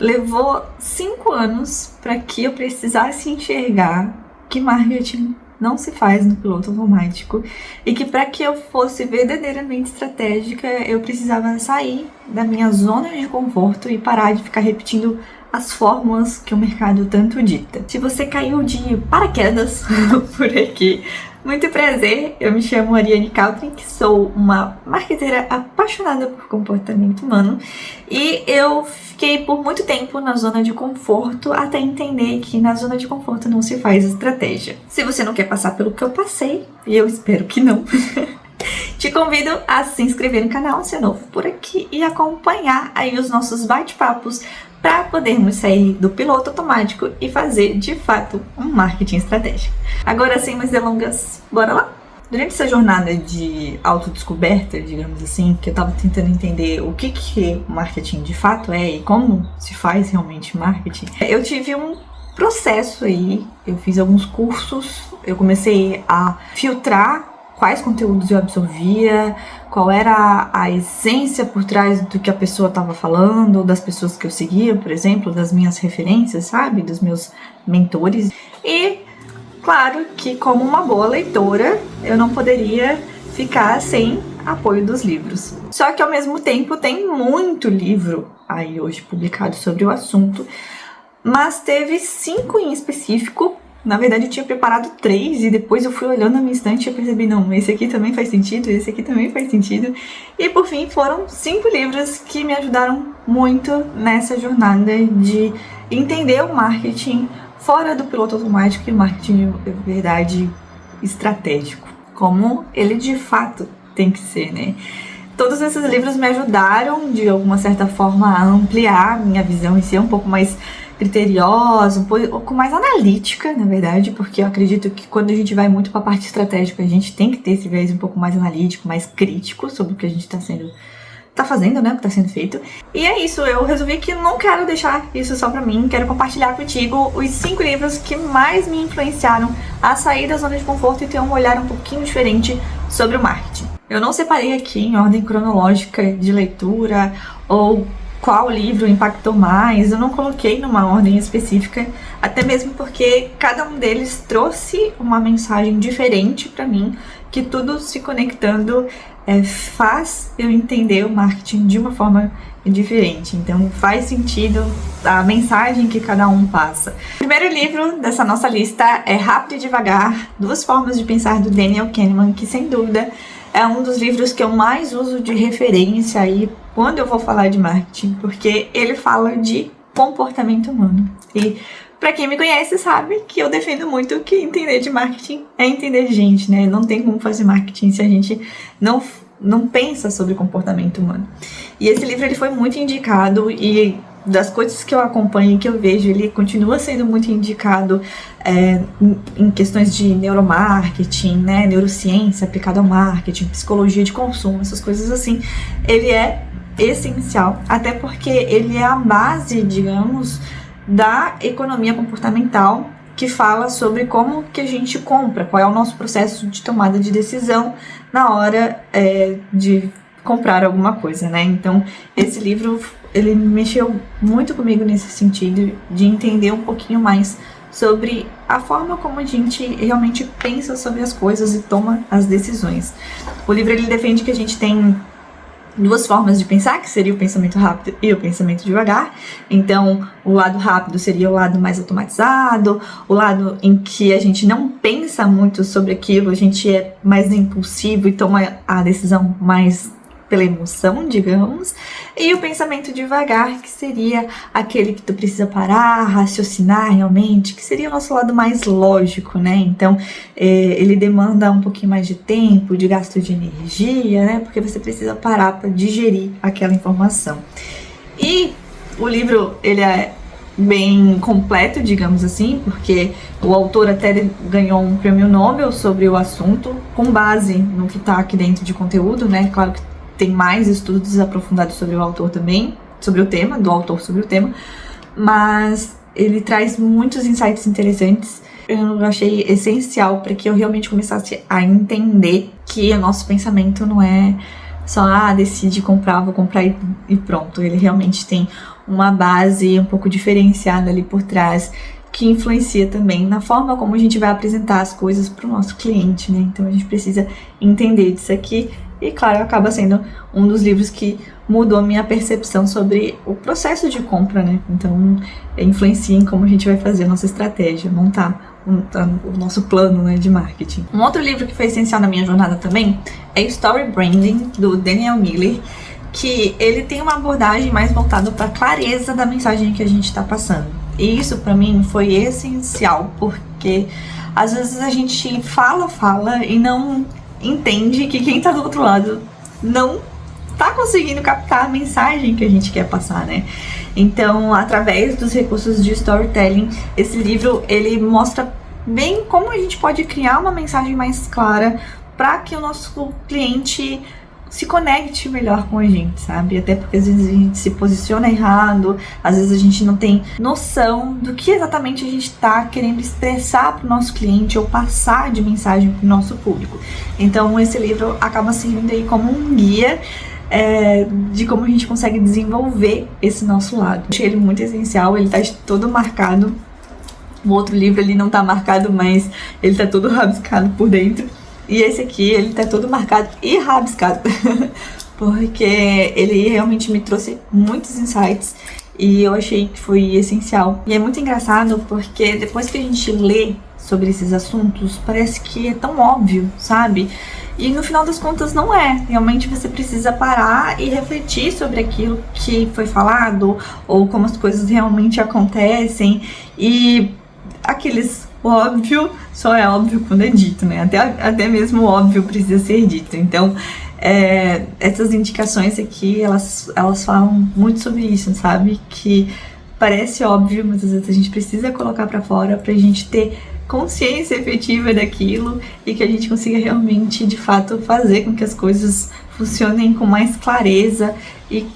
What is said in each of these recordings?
levou 5 anos para que eu precisasse enxergar que marketing não se faz no piloto automático e que para que eu fosse verdadeiramente estratégica eu precisava sair da minha zona de conforto e parar de ficar repetindo as fórmulas que o mercado tanto dita. Se você caiu de paraquedas por aqui, muito prazer, eu me chamo Ariane Caltrin, que sou uma marqueteira apaixonada por comportamento humano e eu fiquei por muito tempo na zona de conforto até entender que na zona de conforto não se faz estratégia. Se você não quer passar pelo que eu passei, e eu espero que não, te convido a se inscrever no canal, se é novo por aqui, e acompanhar aí os nossos bate-papos para podermos sair do piloto automático e fazer, de fato, um marketing estratégico. Agora, sem mais delongas, bora lá? Durante essa jornada de autodescoberta, digamos assim, que eu estava tentando entender o que marketing de fato é e como se faz realmente marketing, eu tive um processo aí, eu fiz alguns cursos, eu comecei a filtrar quais conteúdos eu absorvia, qual era a essência por trás do que a pessoa estava falando, das pessoas que eu seguia, por exemplo, das minhas referências, sabe? Dos meus mentores. E, claro, que como uma boa leitora, eu não poderia ficar sem apoio dos livros. Só que, ao mesmo tempo, tem muito livro aí hoje publicado sobre o assunto, mas teve 5 em específico. Na verdade, eu tinha preparado 3 e depois eu fui olhando na minha estante e eu percebi, não, esse aqui também faz sentido, esse aqui também faz sentido. E por fim, foram 5 livros que me ajudaram muito nessa jornada de entender o marketing fora do piloto automático e o marketing de verdade estratégico, como ele de fato tem que ser, né? Todos esses livros me ajudaram, de alguma certa forma, a ampliar minha visão e ser um pouco mais criteriosa, um pouco mais analítica, na verdade, porque eu acredito que quando a gente vai muito para a parte estratégica, a gente tem que ter esse viés um pouco mais analítico, mais crítico sobre o que a gente tá fazendo, né, o que tá sendo feito. E é isso, eu resolvi que não quero deixar isso só pra mim, quero compartilhar contigo os 5 livros que mais me influenciaram a sair da zona de conforto e ter um olhar um pouquinho diferente sobre o marketing. Eu não separei aqui em ordem cronológica de leitura ou qual livro impactou mais, eu não coloquei numa ordem específica, até mesmo porque cada um deles trouxe uma mensagem diferente para mim, que tudo se conectando faz eu entender o marketing de uma forma diferente, então faz sentido a mensagem que cada um passa. O primeiro livro dessa nossa lista é Rápido e Devagar, 2 formas de pensar, do Daniel Kahneman, que sem dúvida é um dos livros que eu mais uso de referência aí quando eu vou falar de marketing, porque ele fala de comportamento humano. E pra quem me conhece sabe que eu defendo muito que entender de marketing é entender de gente, né? Não tem como fazer marketing se a gente não pensa sobre comportamento humano. E esse livro ele foi muito indicado e das coisas que eu acompanho e que eu vejo, ele continua sendo muito indicado em questões de neuromarketing, né, neurociência aplicada ao marketing, psicologia de consumo, essas coisas assim. Ele é essencial, até porque ele é a base, digamos, da economia comportamental, que fala sobre como que a gente compra, qual é o nosso processo de tomada de decisão na hora de comprar alguma coisa, né? Então, esse livro, ele mexeu muito comigo nesse sentido de entender um pouquinho mais sobre a forma como a gente realmente pensa sobre as coisas e toma as decisões. O livro, ele defende que a gente tem 2 formas de pensar, que seria o pensamento rápido e o pensamento devagar. Então, o lado rápido seria o lado mais automatizado, o lado em que a gente não pensa muito sobre aquilo, a gente é mais impulsivo e toma a decisão mais pela emoção, digamos, e o pensamento devagar, que seria aquele que tu precisa parar, raciocinar realmente, que seria o nosso lado mais lógico, né? Então, ele demanda um pouquinho mais de tempo, de gasto de energia, né? Porque você precisa parar para digerir aquela informação. E o livro, ele é bem completo, digamos assim, porque o autor até ganhou um prêmio Nobel sobre o assunto, com base no que está aqui dentro de conteúdo, né? Claro que tem mais estudos aprofundados sobre o autor também, sobre o tema, do autor sobre o tema, mas ele traz muitos insights interessantes. Eu achei essencial para que eu realmente começasse a entender que o nosso pensamento não é só, decide comprar, vou comprar e pronto. Ele realmente tem uma base um pouco diferenciada ali por trás, que influencia também na forma como a gente vai apresentar as coisas para o nosso cliente, né? Então a gente precisa entender disso aqui e, claro, acaba sendo um dos livros que mudou a minha percepção sobre o processo de compra, né? Então influencia em como a gente vai fazer a nossa estratégia, montar o nosso plano, né, de marketing. Um outro livro que foi essencial na minha jornada também é Story Branding, do Daniel Miller, que ele tem uma abordagem mais voltada para a clareza da mensagem que a gente está passando. E isso para mim foi essencial, porque às vezes a gente fala e não entende que quem está do outro lado não tá conseguindo captar a mensagem que a gente quer passar, né? Então, através dos recursos de storytelling, esse livro ele mostra bem como a gente pode criar uma mensagem mais clara para que o nosso cliente se conecte melhor com a gente, sabe? Até porque às vezes a gente se posiciona errado, às vezes a gente não tem noção do que exatamente a gente está querendo expressar para o nosso cliente ou passar de mensagem para o nosso público. Então, esse livro acaba servindo aí como um guia de como a gente consegue desenvolver esse nosso lado. Achei ele muito essencial, ele tá todo marcado. O outro livro ele não tá marcado, mas ele tá todo rabiscado por dentro. E esse aqui, ele tá todo marcado e rabiscado. Porque ele realmente me trouxe muitos insights e eu achei que foi essencial. E é muito engraçado porque depois que a gente lê sobre esses assuntos, parece que é tão óbvio, sabe? E no final das contas não é. Realmente você precisa parar e refletir sobre aquilo que foi falado ou como as coisas realmente acontecem. E aqueles óbvio só é óbvio quando é dito, né? Até mesmo o óbvio precisa ser dito. Então, essas indicações aqui, elas falam muito sobre isso, sabe? Que parece óbvio, mas às vezes a gente precisa colocar pra fora pra gente ter consciência efetiva daquilo e que a gente consiga realmente, de fato, fazer com que as coisas funcionem com mais clareza e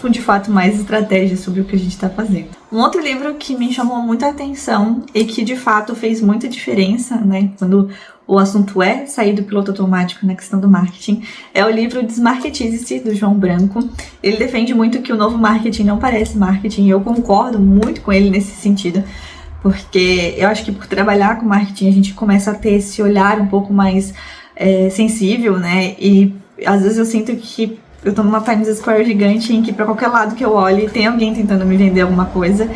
com, de fato, mais estratégia sobre o que a gente está fazendo. Um outro livro que me chamou muita atenção e que, de fato, fez muita diferença, né, quando o assunto é sair do piloto automático na questão do marketing, é o livro Desmarketize-se, do João Branco. Ele defende muito que o novo marketing não parece marketing e eu concordo muito com ele nesse sentido. Porque eu acho que por trabalhar com marketing a gente começa a ter esse olhar um pouco mais sensível, né? E às vezes eu sinto que eu tô numa Times Square gigante em que pra qualquer lado que eu olhe tem alguém tentando me vender alguma coisa.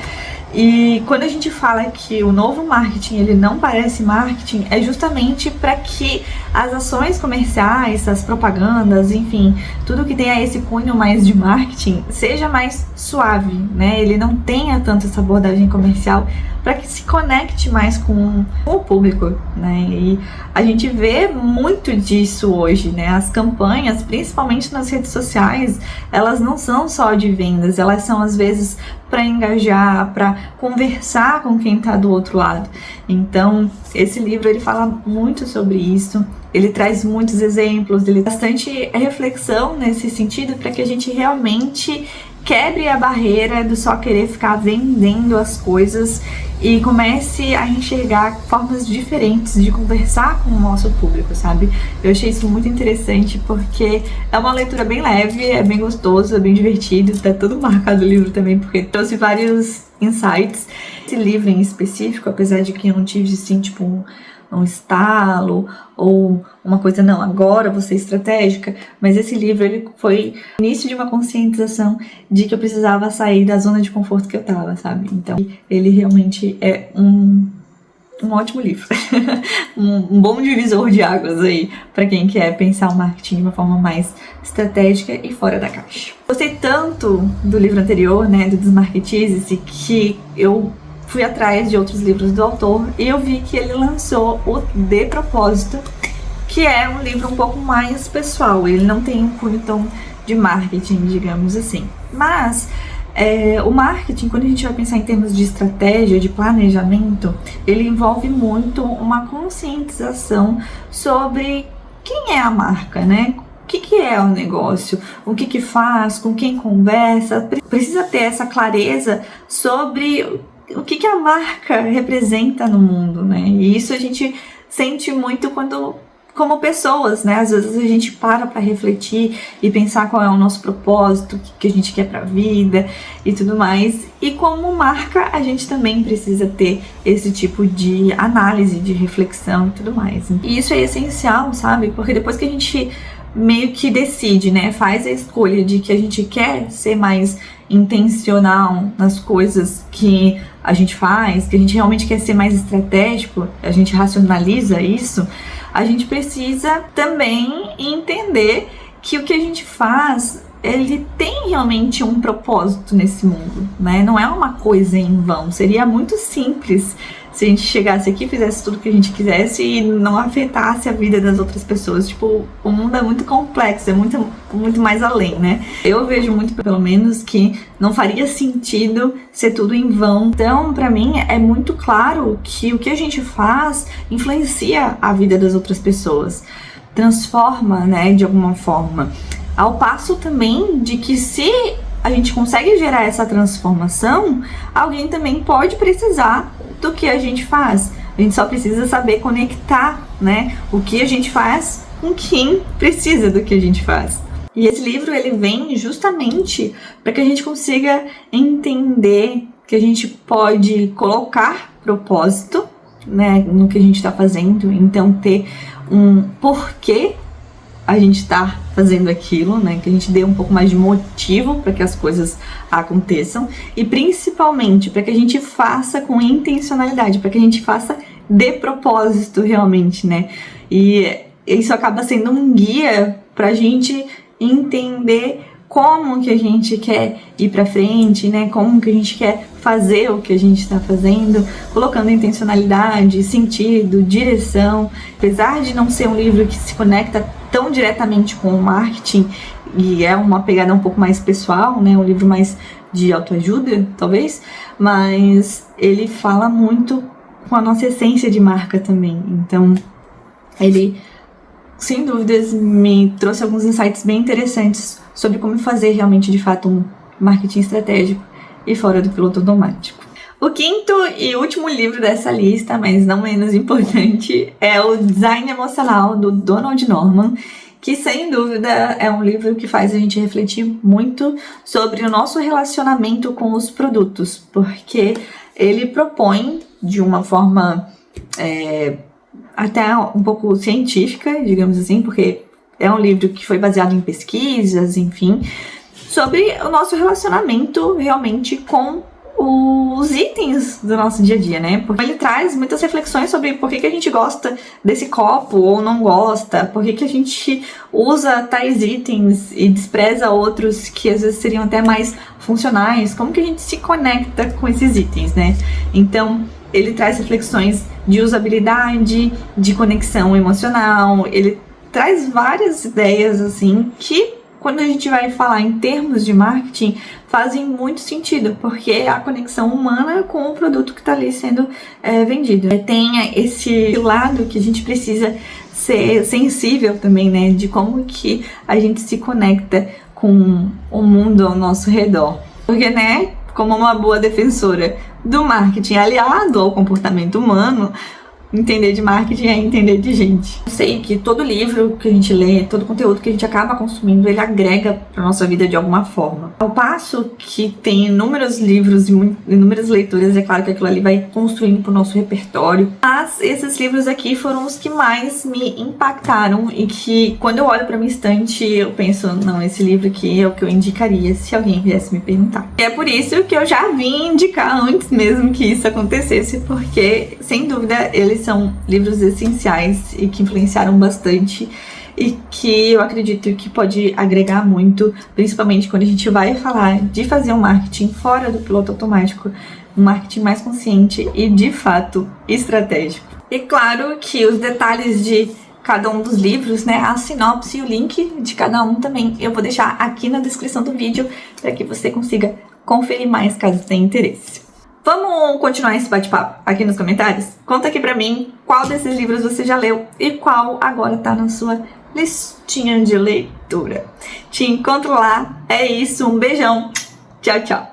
E quando a gente fala que o novo marketing ele não parece marketing, é justamente para que as ações comerciais, as propagandas, enfim, tudo que tenha esse cunho mais de marketing seja mais suave, né? Ele não tenha tanto essa abordagem comercial para que se conecte mais com o público, né? E a gente vê muito disso hoje, né? As campanhas, principalmente nas redes sociais, elas não são só de vendas, elas são às vezes para engajar, para conversar com quem está do outro lado. Então, esse livro ele fala muito sobre isso, ele traz muitos exemplos, ele tem bastante reflexão nesse sentido para que a gente realmente quebre a barreira do só querer ficar vendendo as coisas e comece a enxergar formas diferentes de conversar com o nosso público, sabe? Eu achei isso muito interessante porque é uma leitura bem leve, é bem gostoso, é bem divertido, tá todo marcado o livro também porque trouxe vários insights. Esse livro em específico, apesar de que eu não tive assim, tipo um estalo ou uma coisa, não, agora vou ser estratégica, mas esse livro ele foi o início de uma conscientização de que eu precisava sair da zona de conforto que eu tava, sabe? Então, ele realmente é um ótimo livro, um bom divisor de águas aí para quem quer pensar o marketing de uma forma mais estratégica e fora da caixa. Gostei tanto do livro anterior, né, do Desmarketize-se, que eu fui atrás de outros livros do autor e eu vi que ele lançou o De Propósito, que é um livro um pouco mais pessoal, ele não tem um cunho tão de marketing, digamos assim. Mas o marketing, quando a gente vai pensar em termos de estratégia, de planejamento, ele envolve muito uma conscientização sobre quem é a marca, né? O que é o negócio, o que faz, com quem conversa. Precisa ter essa clareza sobre o que a marca representa no mundo, né? E isso a gente sente muito quando como pessoas, né? Às vezes a gente para refletir e pensar qual é o nosso propósito, o que a gente quer pra vida e tudo mais. E como marca, a gente também precisa ter esse tipo de análise, de reflexão e tudo mais. E isso é essencial, sabe? Porque depois que a gente meio que decide, né? Faz a escolha de que a gente quer ser mais intencional nas coisas que a gente faz, que a gente realmente quer ser mais estratégico, a gente racionaliza isso, a gente precisa também entender que o que a gente faz, ele tem realmente um propósito nesse mundo, né? Não é uma coisa em vão. Seria muito simples se a gente chegasse aqui, fizesse tudo o que a gente quisesse e não afetasse a vida das outras pessoas. Tipo, o mundo é muito complexo, é muito mais além, né? Eu vejo muito, pelo menos, que não faria sentido ser tudo em vão. Então, pra mim, é muito claro que o que a gente faz influencia a vida das outras pessoas, transforma, né, de alguma forma. Ao passo também de que se a gente consegue gerar essa transformação, alguém também pode precisar do que a gente faz. A gente só precisa saber conectar, né, o que a gente faz com quem precisa do que a gente faz. E esse livro, ele vem justamente para que a gente consiga entender que a gente pode colocar propósito, né, no que a gente está fazendo, então ter um porquê a gente está fazendo aquilo, né? Que a gente dê um pouco mais de motivo para que as coisas aconteçam e principalmente para que a gente faça com intencionalidade, para que a gente faça de propósito realmente, né? E isso acaba sendo um guia para a gente entender como que a gente quer ir para frente, né? Como que a gente quer fazer o que a gente está fazendo, colocando intencionalidade, sentido, direção. Apesar de não ser um livro que se conecta tão diretamente com o marketing e é uma pegada um pouco mais pessoal, né? Um livro mais de autoajuda, talvez, mas ele fala muito com a nossa essência de marca também. Então, ele, sem dúvidas, me trouxe alguns insights bem interessantes sobre como fazer realmente, de fato, um marketing estratégico e fora do piloto automático. O quinto e último livro dessa lista, mas não menos importante, é o Design Emocional, do Donald Norman, que sem dúvida é um livro que faz a gente refletir muito sobre o nosso relacionamento com os produtos, porque ele propõe de uma forma até um pouco científica, digamos assim, porque é um livro que foi baseado em pesquisas, enfim, sobre o nosso relacionamento realmente com os itens do nosso dia a dia, né? Porque ele traz muitas reflexões sobre por que a gente gosta desse copo ou não gosta, por que a gente usa tais itens e despreza outros que às vezes seriam até mais funcionais, como que a gente se conecta com esses itens, né? Então, ele traz reflexões de usabilidade, de conexão emocional, ele traz várias ideias, assim, que quando a gente vai falar em termos de marketing, fazem muito sentido, porque é a conexão humana com o produto que está ali sendo vendido. Tem esse lado que a gente precisa ser sensível também, né, de como que a gente se conecta com o mundo ao nosso redor. Porque, né, como uma boa defensora do marketing aliado ao comportamento humano, entender de marketing é entender de gente. Eu sei que todo livro que a gente lê, todo conteúdo que a gente acaba consumindo, ele agrega para nossa vida de alguma forma. Ao passo que tem inúmeros livros e inúmeras leituras, é claro que aquilo ali vai construindo para o nosso repertório. Mas esses livros aqui foram os que mais me impactaram e que, quando eu olho para minha estante, eu penso, não, esse livro aqui é o que eu indicaria se alguém viesse me perguntar. E é por isso que eu já vim indicar antes mesmo que isso acontecesse, porque, sem dúvida, eles são livros essenciais e que influenciaram bastante e que eu acredito que pode agregar muito, principalmente quando a gente vai falar de fazer um marketing fora do piloto automático, um marketing mais consciente e, de fato, estratégico. E claro que os detalhes de cada um dos livros, né, a sinopse e o link de cada um também eu vou deixar aqui na descrição do vídeo para que você consiga conferir mais caso tenha interesse. Vamos continuar esse bate-papo aqui nos comentários? Conta aqui pra mim qual desses livros você já leu e qual agora tá na sua listinha de leitura. Te encontro lá. É isso, um beijão. Tchau, tchau.